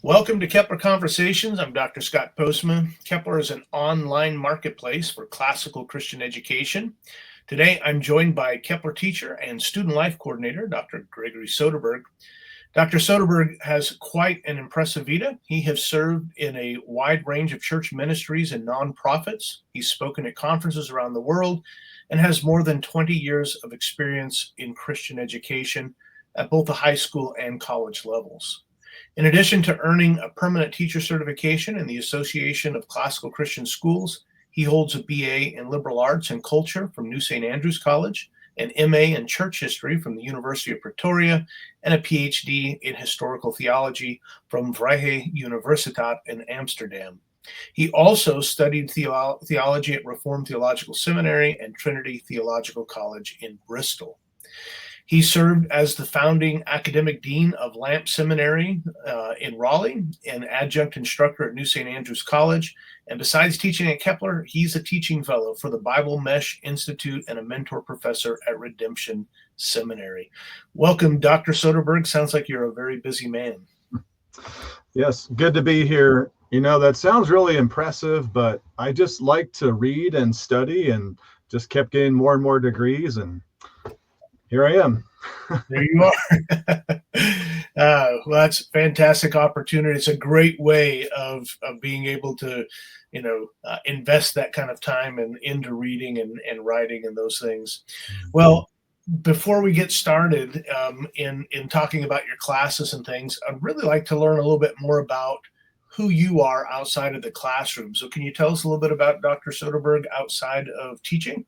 Welcome to Kepler Conversations. I'm Dr. Scott Postma. Kepler is an online marketplace for classical Christian education. Today, I'm joined by Kepler teacher and student life coordinator, Dr. Gregory Soderberg. Dr. Soderberg has quite an impressive vita. He has served in a wide range of church ministries and nonprofits. He's spoken at conferences around the world and has more than 20 years of experience in Christian education at both the high school and college levels. In addition to earning a permanent teacher certification in the Association of Classical Christian Schools, he holds a BA in Liberal Arts and Culture from New St. Andrews College, an MA in Church History from the University of Pretoria, and a Ph.D. in Historical Theology from Vrije Universiteit in Amsterdam. He also studied theology at Reformed Theological Seminary and Trinity Theological College in Bristol. He served as the founding academic dean of Lamp Seminary in Raleigh, an adjunct instructor at New St. Andrews College, and besides teaching at Kepler, he's a teaching fellow for the BibleMesh Institute and a mentor professor at Redemption Seminary. Welcome, Dr. Soderberg. Sounds like you're a very busy man. Yes, good to be here. You know, that sounds really impressive, but I just like to read and study and just kept getting more and more degrees, and here I am. There you are. Well, that's a fantastic opportunity. It's a great way of being able to, invest that kind of time into reading and writing and those things. Well, before we get started in talking about your classes and things, I'd really like to learn a little bit more about who you are outside of the classroom. So can you tell us a little bit about Dr. Soderberg outside of teaching?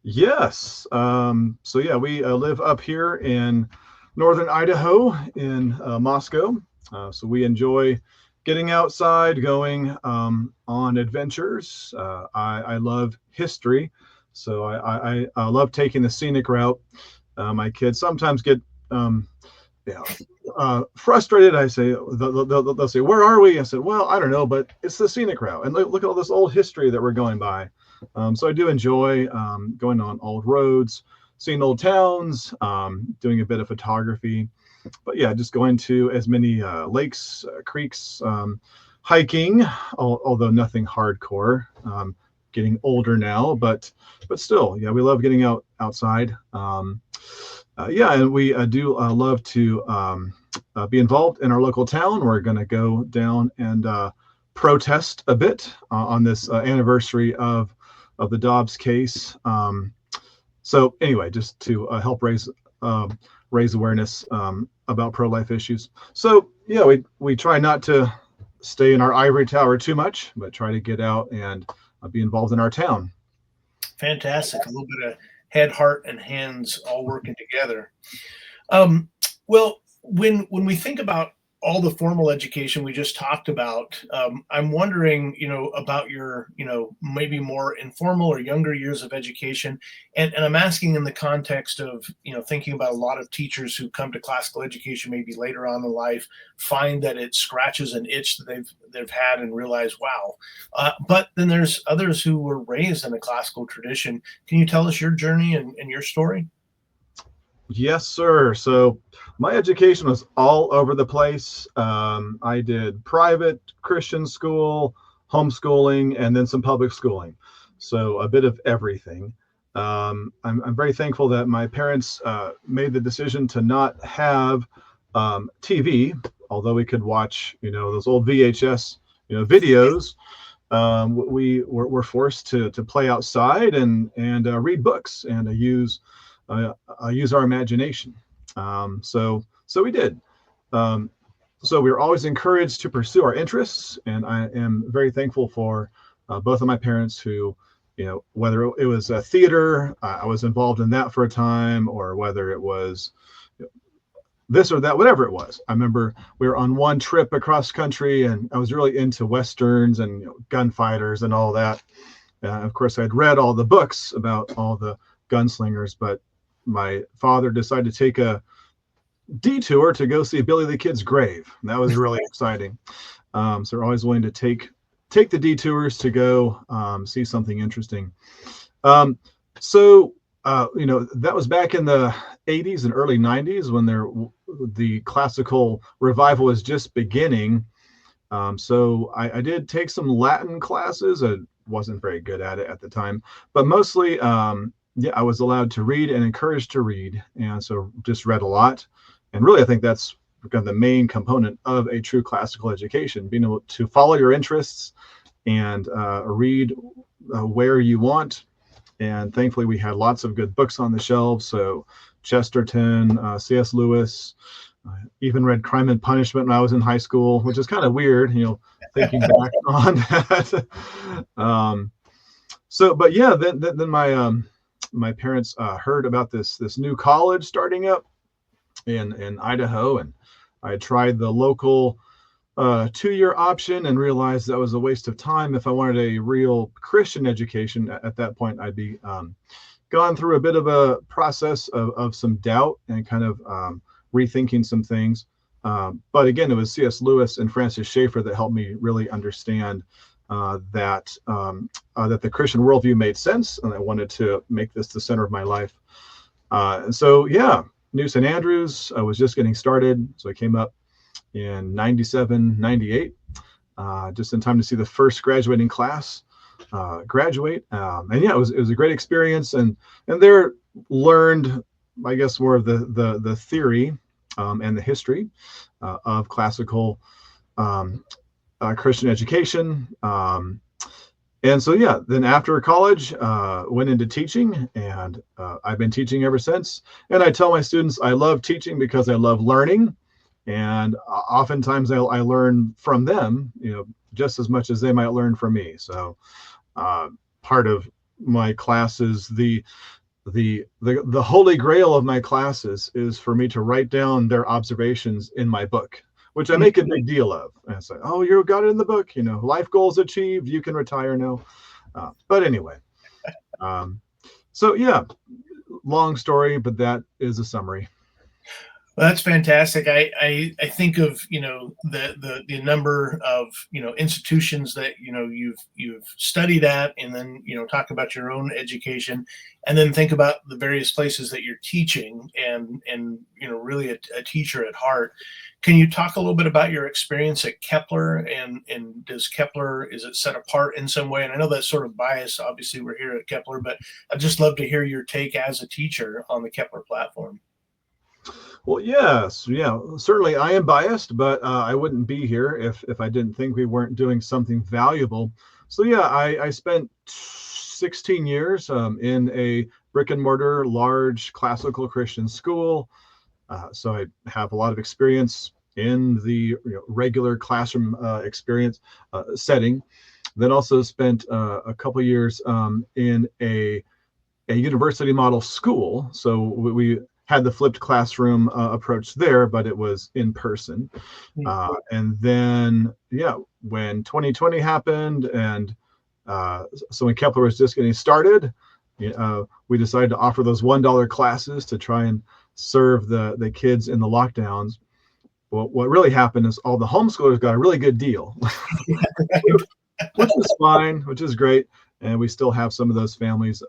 Yes. We live up here in northern Idaho in Moscow. So we enjoy getting outside, going on adventures. I love history. So I love taking the scenic route. My kids sometimes get frustrated. I say, they'll say, "Where are we?" I said, "Well, I don't know, but it's the scenic route. And look at all this old history that we're going by." So I do enjoy going on old roads, seeing old towns, doing a bit of photography. But yeah, just going to as many lakes, creeks, hiking, although nothing hardcore. Getting older now, but still, yeah, we love getting outside. And we do love to be involved in our local town. We're going to go down and protest a bit on this anniversary of the Dobbs case. So anyway, just to help raise awareness about pro-life issues. So yeah, we try not to stay in our ivory tower too much, but try to get out and be involved in our town. Fantastic. A little bit of head, heart, and hands all working together. Well, when we think about all the formal education we just talked about, I'm wondering, about your, maybe more informal or younger years of education. And I'm asking in the context of, thinking about a lot of teachers who come to classical education maybe later on in life, find that it scratches an itch that they've had and realize, wow. But then there's others who were raised in a classical tradition. Can you tell us your journey and your story? Yes, sir. So my education was all over the place. I did private Christian school, homeschooling, and then some public schooling. So a bit of everything. I'm very thankful that my parents made the decision to not have TV, although we could watch, those old VHS, videos. We were forced to play outside and read books and use our imagination. So we did. So we were always encouraged to pursue our interests, and I am very thankful for both of my parents who, whether it was a theater, I was involved in that for a time, or whether it was this or that, whatever it was. I remember we were on one trip across country, and I was really into Westerns and gunfighters and all that. Of course, I'd read all the books about all the gunslingers, but my father decided to take a detour to go see Billy the Kid's grave. And that was really exciting. So we're always willing to take the detours to go see something interesting. That was back in the 80s and early 90s when there the classical revival was just beginning. So I did take some Latin classes. I wasn't very good at it at the time, but mostly, yeah, I was allowed to read and encouraged to read. And so just read a lot. And really, I think that's kind of the main component of a true classical education, being able to follow your interests and read where you want. And thankfully, we had lots of good books on the shelves. So Chesterton, C.S. Lewis, even read Crime and Punishment when I was in high school, which is kind of weird, thinking back on that. But yeah, then my parents heard about this new college starting up in Idaho, and I tried the local 2-year option and realized that was a waste of time. If I wanted a real Christian education at that point, I'd be gone through a bit of a process of some doubt and kind of rethinking some things. But again, it was C.S. Lewis and Francis Schaeffer that helped me really understand that the Christian worldview made sense, and I wanted to make this the center of my life. And so, yeah, New St. Andrews, I was just getting started. So I came up in 97, 98, just in time to see the first graduating class graduate. And yeah, it was a great experience. And there learned, I guess, more of the theory and the history of classical Christian education. And so, yeah, then after college, went into teaching, and I've been teaching ever since. And I tell my students I love teaching because I love learning. And oftentimes I learn from them, just as much as they might learn from me. So part of my classes, the holy grail of my classes is for me to write down their observations in my book, which I make a big deal of. And I say, oh, you got it in the book, life goals achieved, you can retire now. But anyway, so yeah, long story, but that is a summary. Well, that's fantastic. I think of the number of institutions that you've studied at, and then talk about your own education, and then think about the various places that you're teaching, and really a teacher at heart. Can you talk a little bit about your experience at Kepler, and does Kepler, is it set apart in some way? And I know that's sort of biased. Obviously, we're here at Kepler, but I'd just love to hear your take as a teacher on the Kepler platform. Well, yes, yeah, certainly I am biased, but I wouldn't be here if I didn't think we weren't doing something valuable. So yeah, I spent 16 years in a brick and mortar, large classical Christian school. So I have a lot of experience in the regular classroom experience setting. Then also spent a couple years in a university model school. So we had the flipped classroom approach there, but it was in person. And then, yeah, when 2020 happened, and so when Kepler was just getting started, we decided to offer those $1 classes to try and serve the kids in the lockdowns. Well, what really happened is all the homeschoolers got a really good deal, which is fine, which is great. And we still have some of those families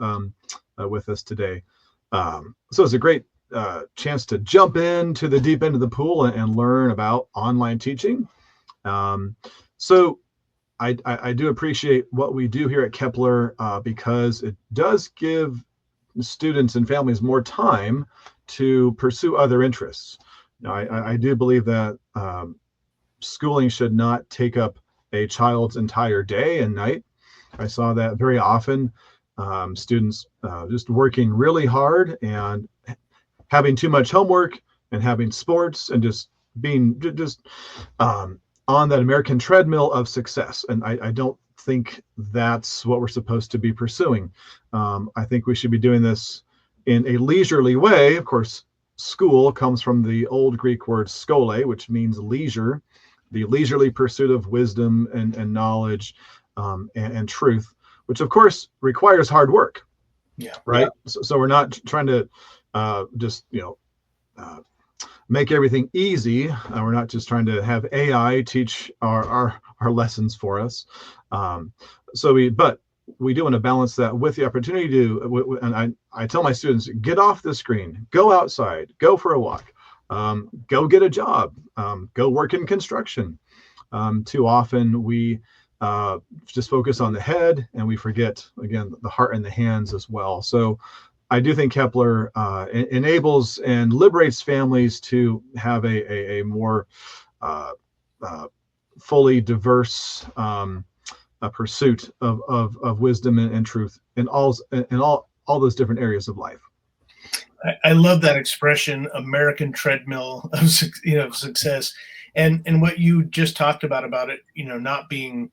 with us today. So it's a great chance to jump into the deep end of the pool and learn about online teaching. So I do appreciate what we do here at Kepler because it does give students and families more time to pursue other interests. Now, I do believe that schooling should not take up a child's entire day and night. I saw that very often, students just working really hard and having too much homework and having sports and just being on that American treadmill of success. And I don't think that's what we're supposed to be pursuing. I think we should be doing this in a leisurely way. Of course, school comes from the old Greek word skole, which means leisure, the leisurely pursuit of wisdom and knowledge and truth, which of course requires hard work. Yeah. Right. Yeah. So we're not trying to just make everything easy. We're not just trying to have AI teach our lessons for us. But we do want to balance that with the opportunity to, and I tell my students, get off the screen, go outside, go for a walk, Go get a job, go work in construction. Too often we just focus on the head and we forget, again, the heart and the hands as well. So I do think Kepler enables and liberates families to have a more fully diverse pursuit of wisdom and truth in all those different areas of life. I love that expression, American treadmill of success, and what you just talked about it, not being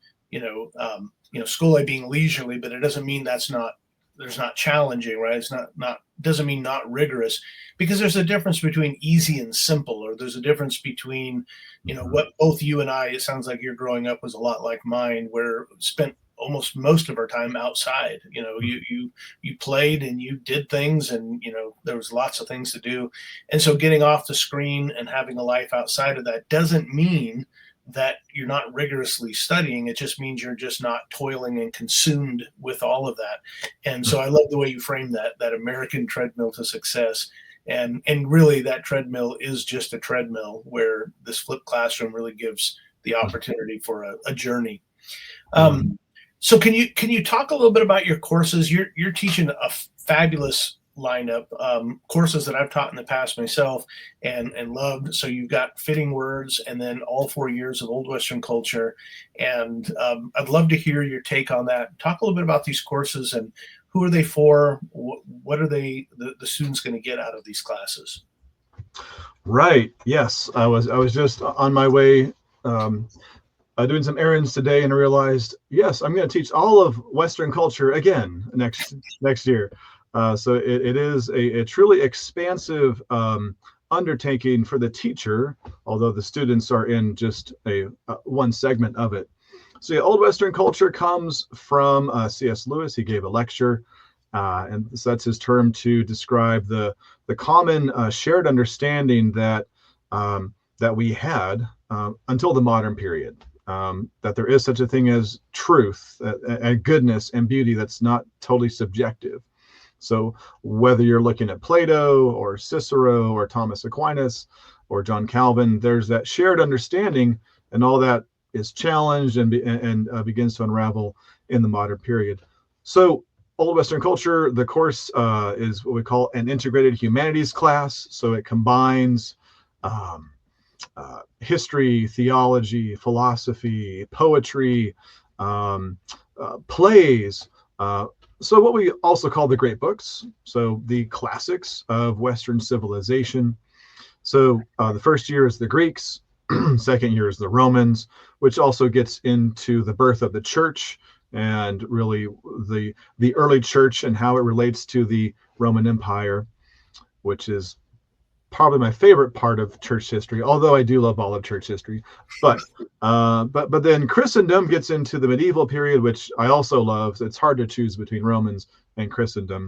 school life being leisurely, but it doesn't mean there's not challenging, right? It's not doesn't mean not rigorous, because there's a difference between easy and simple, or there's a difference between what both you and I, it sounds like your growing up was a lot like mine, where spent almost most of our time outside. You played and you did things, and there was lots of things to do. And so getting off the screen and having a life outside of that doesn't mean that you're not rigorously studying. It just means you're just not toiling and consumed with all of that. And so I love the way you frame that American treadmill to success. And really that treadmill is just a treadmill, where this flipped classroom really gives the opportunity for a journey. So can you talk a little bit about your courses? You're teaching a fabulous lineup, courses that I've taught in the past myself and loved. So you've got Fitting Words, and then all 4 years of Old Western Culture. And I'd love to hear your take on that. Talk a little bit about these courses, and who are they for? What are the students going to get out of these classes? Right. Yes. I was just on my way doing some errands today, and I realized, yes, I'm going to teach all of Western culture again next year. So it is a truly expansive undertaking for the teacher, although the students are in just one segment of it. So yeah, Old Western culture comes from C.S. Lewis. He gave a lecture, and so that's his term to describe the common shared understanding that we had until the modern period. That there is such a thing as truth and goodness and beauty that's not totally subjective. So whether you're looking at Plato or Cicero or Thomas Aquinas or John Calvin, there's that shared understanding, and all that is challenged and begins to unravel in the modern period. So Old Western culture, the course is what we call an integrated humanities class. So it combines history, theology, philosophy, poetry, plays, so what we also call the great books, so the classics of Western civilization. So the first year is the Greeks, second year is the Romans, which also gets into the birth of the church and really the early church and how it relates to the Roman Empire, which is probably my favorite part of church history, although I do love all of church history. But then Christendom gets into the medieval period, which I also love. So it's hard to choose between Romans and Christendom.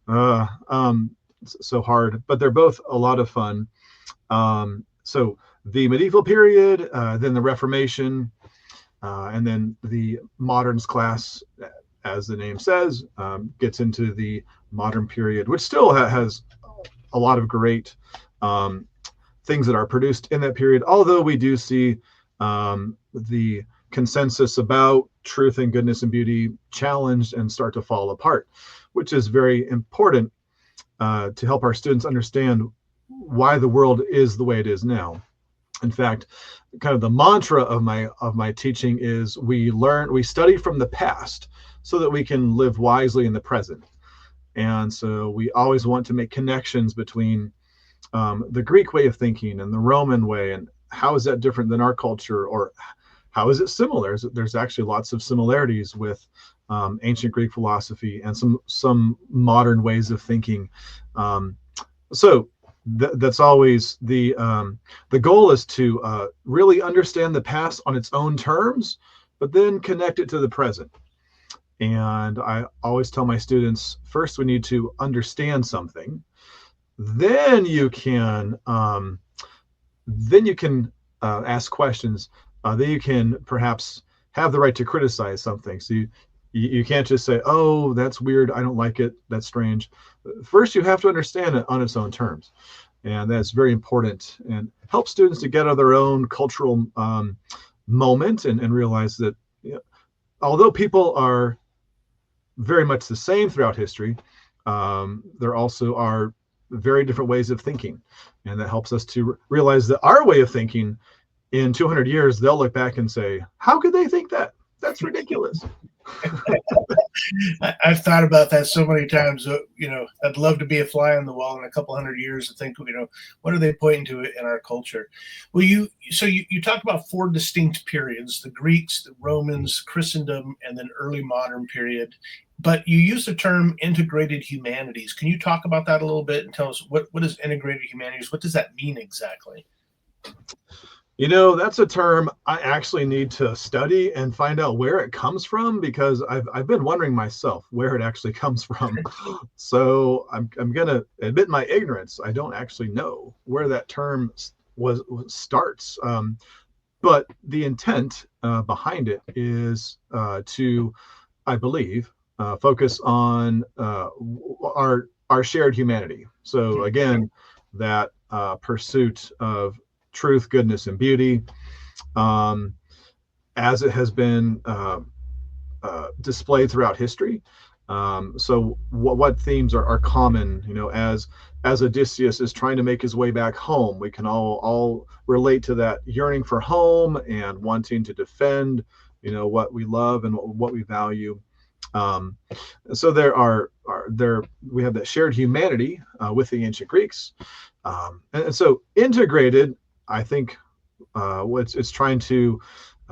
So hard, but they're both a lot of fun. So the medieval period, then the Reformation, and then the moderns class, as the name says, gets into the modern period, which still has a lot of great things that are produced in that period, although we do see the consensus about truth and goodness and beauty challenged and start to fall apart, which is very important to help our students understand why the world is the way it is now. In fact, kind of the mantra of my teaching is we study from the past so that we can live wisely in the present. And so we always want to make connections between the Greek way of thinking and the Roman way, and how is that different than our culture, or how is it similar? There's actually lots of similarities with ancient Greek philosophy and some modern ways of thinking. So that's always the goal, is to really understand the past on its own terms, but then connect it to the present. And I always tell my students, first we need to understand something, then you can ask questions, then you can perhaps have the right to criticize something. So you can't just say, oh, that's weird, I don't like it, that's strange. First you have to understand it on its own terms. And that's very important and helps students to get out of their own cultural moment and realize that, although people are very much the same throughout history, there also are very different ways of thinking. And that helps us to realize that our way of thinking in 200 years, they'll look back and say, how could they think that? That's ridiculous. I've thought about that so many times. I'd love to be a fly on the wall in a couple hundred years and think, what are they pointing to in our culture? Well, you talked about 4 distinct periods: the Greeks, the Romans, Christendom, and then early modern period. But you use the term integrated humanities. Can you talk about that a little bit and tell us what is integrated humanities? What does that mean exactly? That's a term I actually need to study and find out where it comes from, because I've been wondering myself where it actually comes from. So I'm going to admit my ignorance. I don't actually know where that term starts. But the intent behind it is to, I believe, focus on our shared humanity. So again, that pursuit of truth, goodness, and beauty, as it has been displayed throughout history. So what themes are common, as Odysseus is trying to make his way back home, we can all relate to that yearning for home and wanting to defend, what we love and what we value. So we have that shared humanity with the ancient Greeks. And so integrated, I think, it's trying to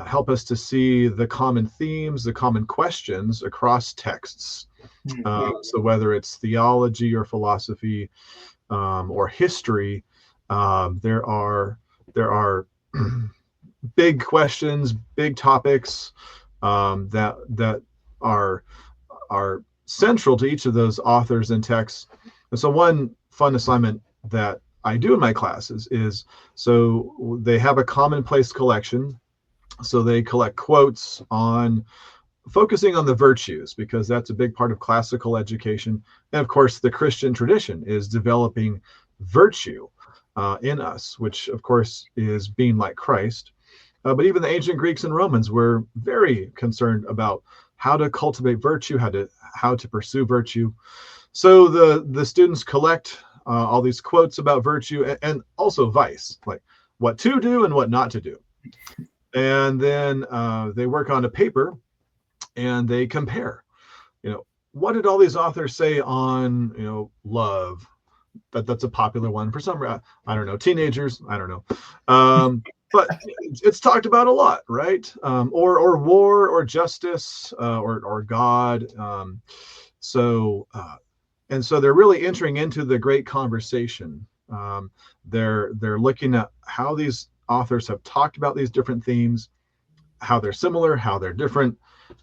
help us to see the common themes, the common questions across texts. So whether it's theology or philosophy or history, there are big questions, big topics that are central to each of those authors and texts. And so one fun assignment that I do in my classes is, so they have a commonplace collection. So they collect quotes on focusing on the virtues, because that's a big part of classical education. And of course, the Christian tradition is developing virtue in us, which of course is being like Christ. But even the ancient Greeks and Romans were very concerned about how to cultivate virtue, how to pursue virtue. So the students collect all these quotes about virtue and also vice, like what to do and what not to do. And then they work on a paper and they compare, what did all these authors say on, love? That's a popular one for some, I don't know, teenagers, I don't know. But it's talked about a lot, right? Or war or justice or God. And so they're really entering into the great conversation. They're looking at how these authors have talked about these different themes, how they're similar, how they're different,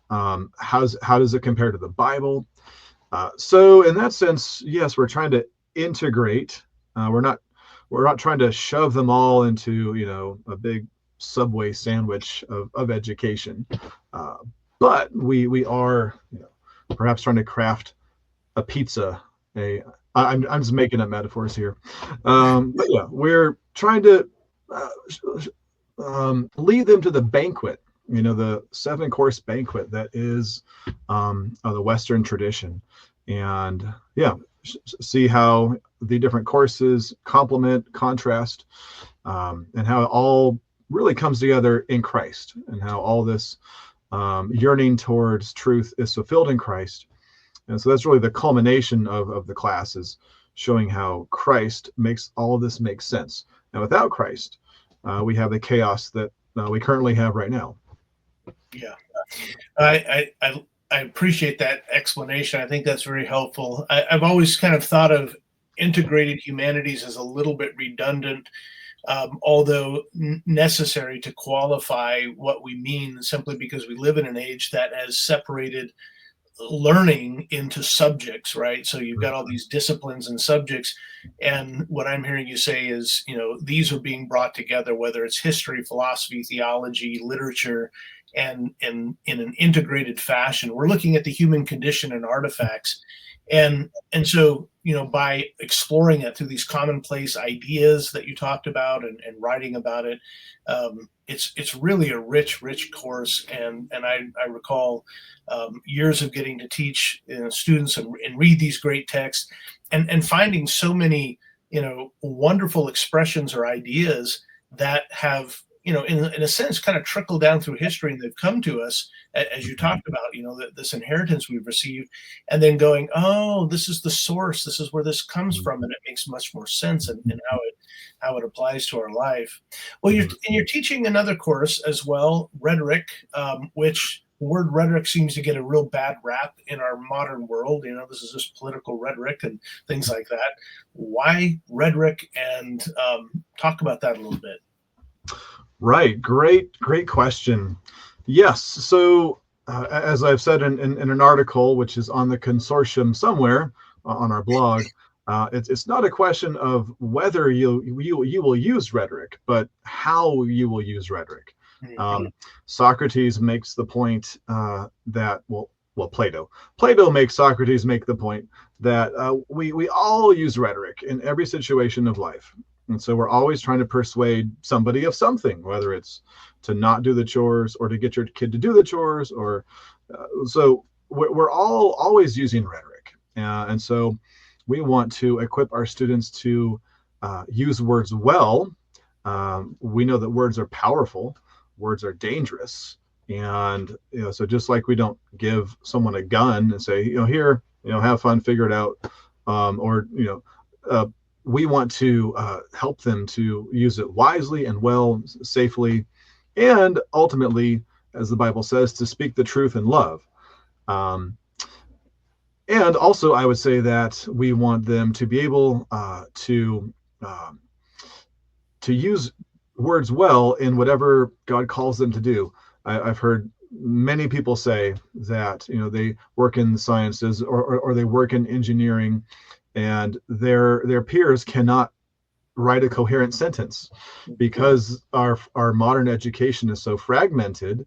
how does it compare to the Bible. So in that sense, yes, we're trying to integrate. We're not trying to shove them all into a big Subway sandwich of education, but we are perhaps trying to craft a pizza. I'm just making up metaphors here, but yeah, we're trying to lead them to the banquet, the 7-course banquet that is the Western tradition, and see how the different courses complement, contrast, and how it all really comes together in Christ, and how all this yearning towards truth is fulfilled in Christ. And so that's really the culmination of the classes, showing how Christ makes all of this make sense. And without Christ, we have the chaos that we currently have right now. Yeah, I appreciate that explanation. I think that's very helpful. I've always kind of thought of integrated humanities as a little bit redundant, although necessary to qualify what we mean, simply because we live in an age that has separated learning into subjects, right? So you've got all these disciplines and subjects, and what I'm hearing you say is, these are being brought together, whether it's history, philosophy, theology, literature, and in an integrated fashion. We're looking at the human condition and artifacts, and so by exploring it through these commonplace ideas that you talked about and writing about it, it's really a rich course. And I recall years of getting to teach students and read these great texts and finding so many, wonderful expressions or ideas that have, in a sense, kind of trickled down through history, and they've come to us, as you talked about, this inheritance we've received, and then going, oh, this is the source, this is where this comes from, and it makes much more sense in how it applies to our life. Well, you're teaching another course as well, rhetoric, which the word rhetoric seems to get a real bad rap in our modern world. This is just political rhetoric and things like that. Why rhetoric? And talk about that a little bit. Right. Great question. Yes. So as I've said in an article, which is on the consortium somewhere on our blog, it's not a question of whether you will use rhetoric, but how you will use rhetoric. Socrates makes the point that, Plato makes Socrates make the point that we all use rhetoric in every situation of life. And so we're always trying to persuade somebody of something, whether it's to not do the chores or to get your kid to do the chores, or so we're all always using rhetoric. And so we want to equip our students to use words well. We know that words are powerful, words are dangerous. And, so just like we don't give someone a gun and say, here, have fun, figure it out. We want to help them to use it wisely and well, safely, and ultimately, as the Bible says, to speak the truth in love. And also, I would say that we want them to be able to use words well in whatever God calls them to do. I've heard many people say that they work in the sciences or they work in engineering, and their peers cannot write a coherent sentence because our modern education is so fragmented.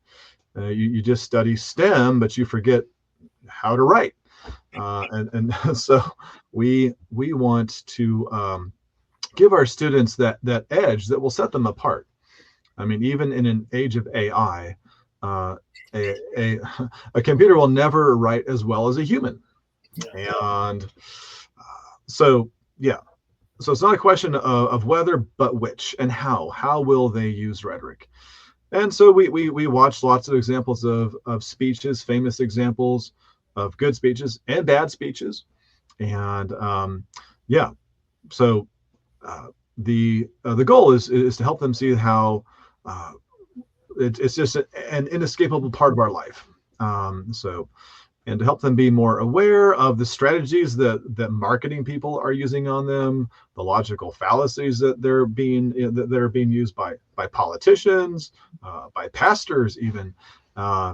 You just study STEM, but you forget how to write. And so we want to give our students that edge that will set them apart. I mean, even in an age of AI, a computer will never write as well as a human. Yeah. And so it's not a question of whether, but which and how. How will they use rhetoric? And so we watched lots of examples of speeches, famous examples of good speeches and bad speeches. And so the goal is to help them see how it's just an inescapable part of our life. And to help them be more aware of the strategies that marketing people are using on them, the logical fallacies that they're being used by politicians, by pastors even.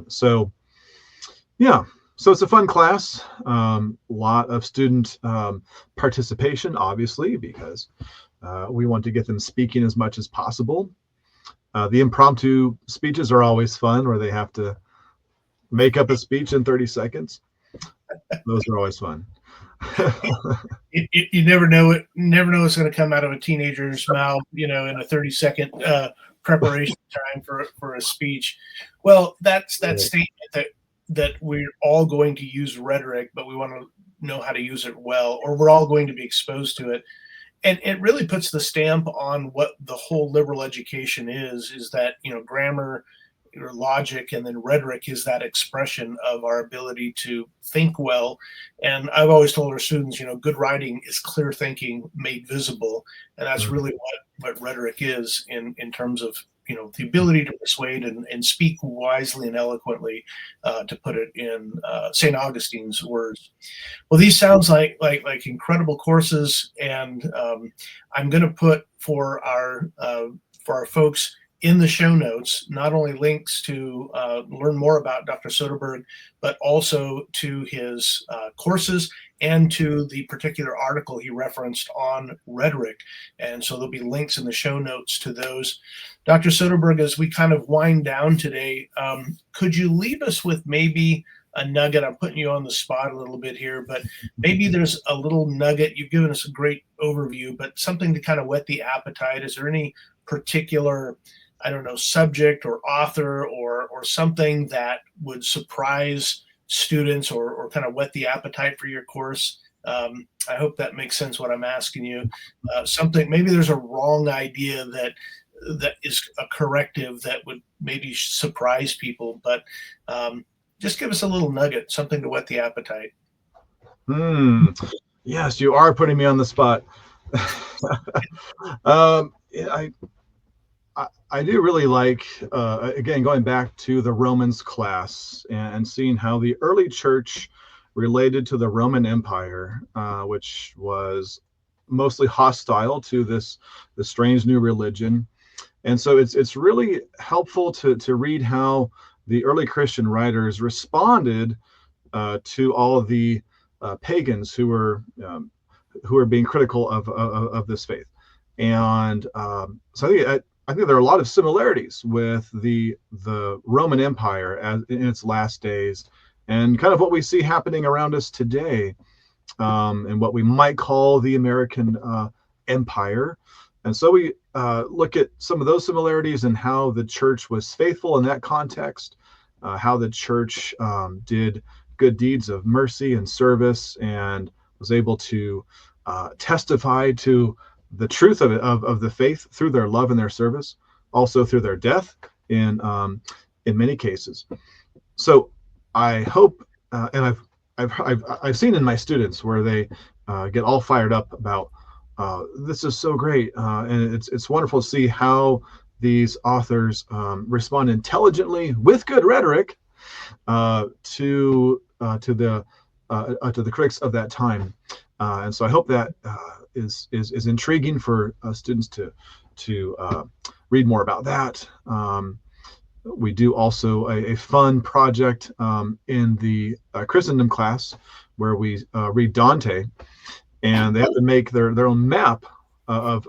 So it's a fun class. Lot of student participation, obviously, because we want to get them speaking as much as possible. The impromptu speeches are always fun, where they have to make up a speech in 30 seconds. Those are always fun. You never know what's going to come out of a teenager's mouth, in a 30-second preparation time for a speech. Well, that's that statement that we're all going to use rhetoric, but we want to know how to use it well, or we're all going to be exposed to it. And it really puts the stamp on what the whole liberal education is that, grammar or logic, and then rhetoric is that expression of our ability to think well. And I've always told our students, good writing is clear thinking made visible. And that's really what rhetoric is in terms of, the ability to persuade and speak wisely and eloquently, to put it in St. Augustine's words. Well, these sounds like incredible courses. And I'm going to put for our folks in the show notes, not only links to learn more about Dr. Soderberg, but also to his courses and to the particular article he referenced on rhetoric. And so there'll be links in the show notes to those. Dr. Soderberg, as we kind of wind down today, could you leave us with maybe a nugget. I'm putting you on the spot a little bit here, but maybe there's a little nugget. You've given us a great overview, but something to kind of whet the appetite. Is there any particular, I don't know, subject or author or something that would surprise students or kind of whet the appetite for your course? I hope that makes sense what I'm asking you. Something, maybe there's a wrong idea that is a corrective that would maybe surprise people, but just give us a little nugget, something to whet the appetite. Yes, you are putting me on the spot. I do really like, again, going back to the Romans class and seeing how the early church related to the Roman Empire, which was mostly hostile to this strange new religion. And so it's really helpful to read how the early Christian writers responded to all of the pagans who were being critical of this faith. And so I think there are a lot of similarities with the Roman Empire in its last days, and kind of what we see happening around us today, and what we might call the American empire. And so we look at some of those similarities and how the church was faithful in that context, how the church did good deeds of mercy and service, and was able to testify to the truth of the faith through their love and their service, also through their death in many cases. So I hope, and I've seen in my students where they get all fired up about this is so great, and it's wonderful to see how these authors respond intelligently with good rhetoric to the critics of that time, and so I hope that is intriguing for students to read more about that. We do also a fun project in the Christendom class where we read Dante, and they have to make their own map of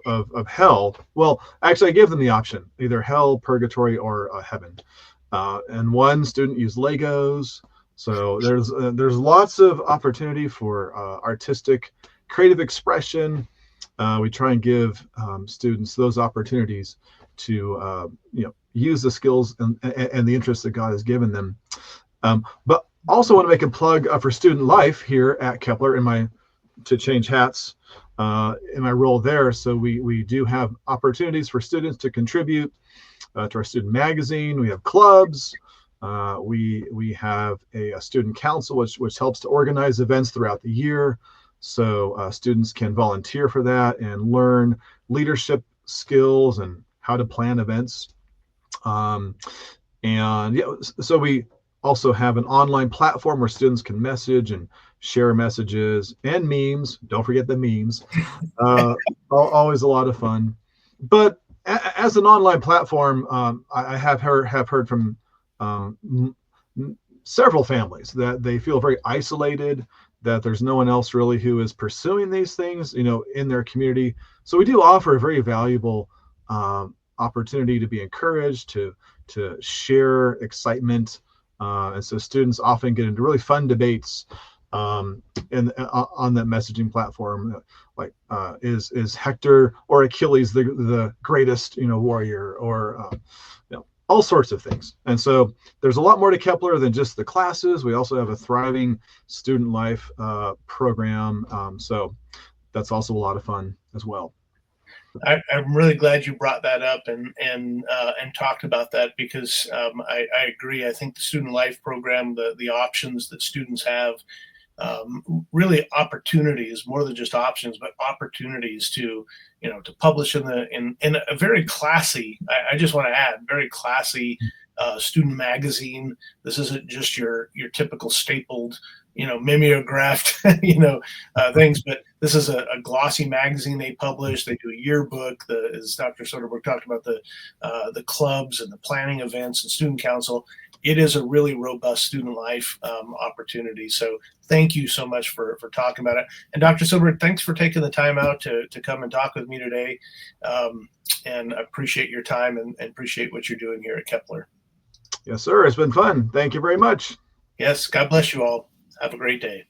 hell. Well, actually, I gave them the option, either hell, purgatory, or heaven. And one student used Legos. So there's lots of opportunity for artistic, creative expression. We try and give students those opportunities to use the skills and the interests that God has given them. But also want to make a plug for student life here at Kepler to change hats in my role there. So we do have opportunities for students to contribute to our student magazine. We have clubs. We have a student council, which helps to organize events throughout the year. So students can volunteer for that and learn leadership skills and how to plan events. So we also have an online platform where students can message and share messages and memes. Don't forget the memes. Always a lot of fun. But as an online platform, I have heard from several families that they feel very isolated, that there's no one else really who is pursuing these things, in their community. So we do offer a very valuable opportunity to be encouraged, to share excitement, and so students often get into really fun debates on that messaging platform, like is Hector or Achilles the greatest warrior, or all sorts of things. And so there's a lot more to Kepler than just the classes. We also have a thriving student life program, so that's also a lot of fun as well. I'm really glad you brought that up and talked about that, because I agree. I think the student life program, the options that students have, really opportunities, more than just options, but opportunities to publish in a very classy, I just want to add, very classy student magazine. This isn't just your typical stapled mimeographed things, but this is a glossy magazine they publish. They do a yearbook, as Dr. Soderberg talked about, the clubs and the planning events and student council. It is a really robust student life opportunity. So thank you so much for talking about it. And Dr. Soderberg, thanks for taking the time out to come and talk with me today. And I appreciate your time and appreciate what you're doing here at Kepler. Yes, sir. It's been fun. Thank you very much. Yes, God bless you all. Have a great day.